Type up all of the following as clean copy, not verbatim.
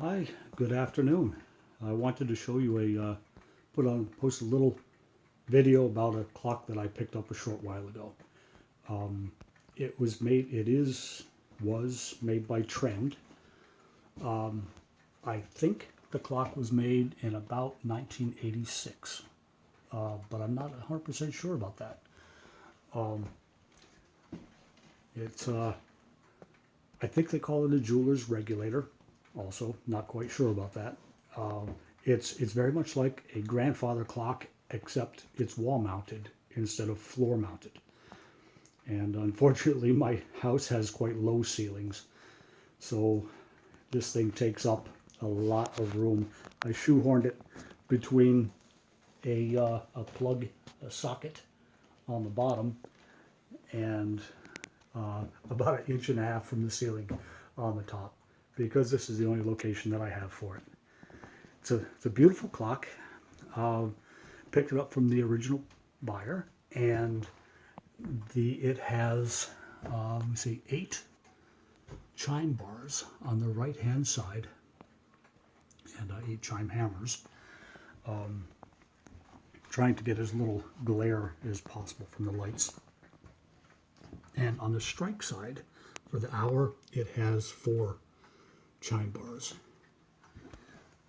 Hi, good afternoon. I wanted to show you post a little video about a clock that I picked up a short while ago. Um, was made by Trend. Um, I think the clock was made in about 1986, but I'm not 100% sure about that. Um, it's, I think they call it a jeweler's regulator. Also, not quite sure about that. Um, it's very much like a grandfather clock, except it's wall mounted instead of floor mounted. And unfortunately, my house has quite low ceilings, so this thing takes up a lot of room. I shoehorned it between a plug, a socket on the bottom, and about an inch and a half from the ceiling on the top, because this is the only location that I have for it. It's a beautiful clock. Uh, Picked it up from the original buyer, and it has let me see, 8 chime bars on the right hand side, and 8 chime hammers. Um, Trying to get as little glare as possible from the lights. And on the strike side, for the hour, it has 4 chime bars.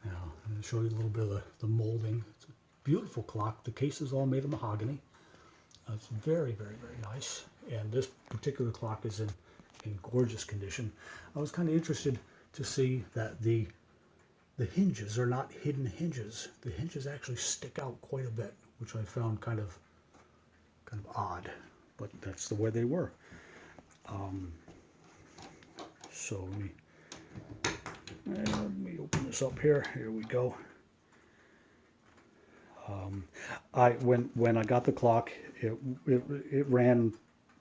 Now, I'm going to show you a little bit of the molding. It's a beautiful clock. The case is all made of mahogany. It's very, very, very nice. And this particular clock is in gorgeous condition. I was kind of interested to see that the hinges are not hidden hinges. The hinges actually stick out quite a bit, which I found kind of odd, but that's the way they were. Um, so let me open this up here. Here we go. When I got the clock, it ran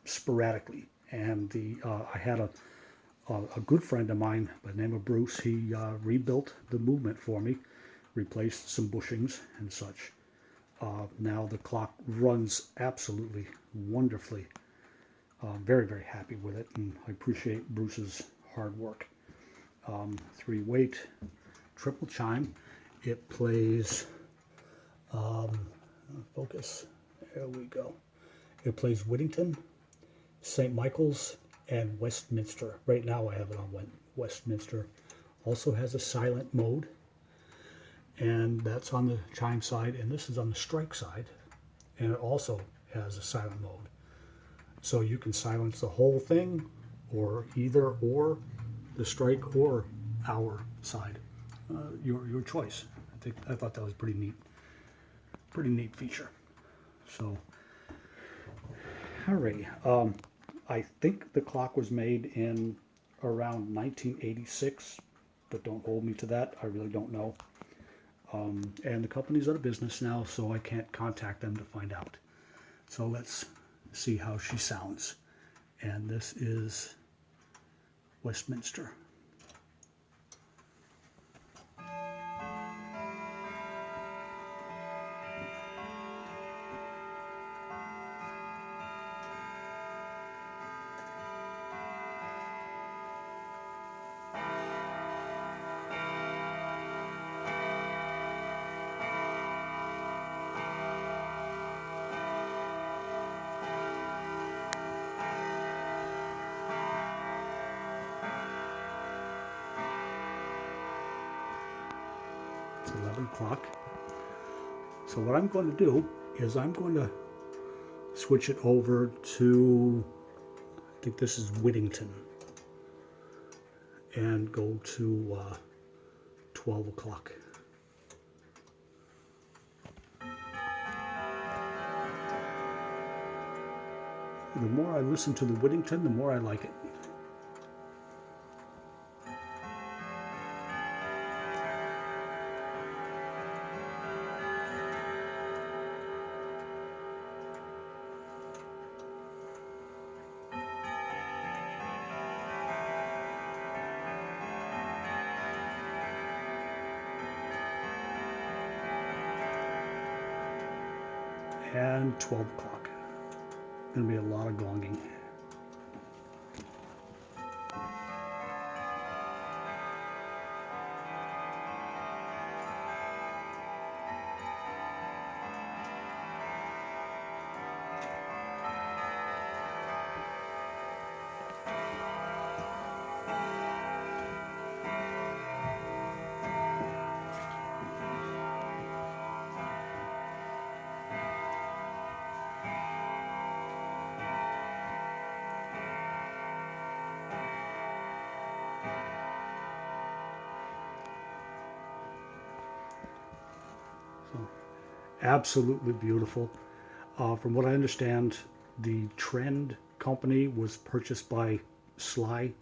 sporadically, and I had a good friend of mine by the name of Bruce. He rebuilt the movement for me, replaced some bushings and such. Now the clock runs absolutely wonderfully. Very, very happy with it, and I appreciate Bruce's hard work. 3 weight, triple chime. It plays, focus, there we go. It plays Whittington, St.Michael's, and Westminster. Right now I have it on Westminster. Also has a silent mode, and that's on the chime side, and this is on the strike side, and it also has a silent mode. So you can silence the whole thing, or the strike or hour side. Your choice. I thought that was pretty neat feature. So, alrighty. I think the clock was made in around 1986, but don't hold me to that. I really don't know. And the company's out of business now, so I can't contact them to find out. So let's see how she sounds. And this is Westminster. It's 11 o'clock. So what I'm going to do is I'm going to switch it over to, I think this is Whittington, and go to 12 o'clock. The more I listen to the Whittington, the more I like it. And 12 o'clock. Going to be a lot of gonging. So absolutely beautiful. From what I understand, the Trend company was purchased by Sly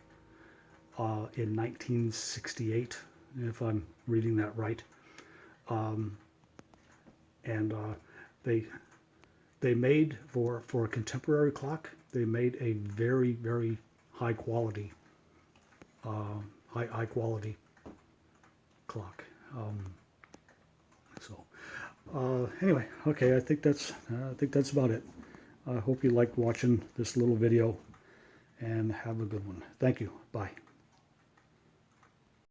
in 1968, if I'm reading that right. And they they made for a contemporary clock. They made a very high quality high quality clock. So anyway, okay, I think that's about it. I hope you liked watching this little video, and have a good one. Thank you. Bye.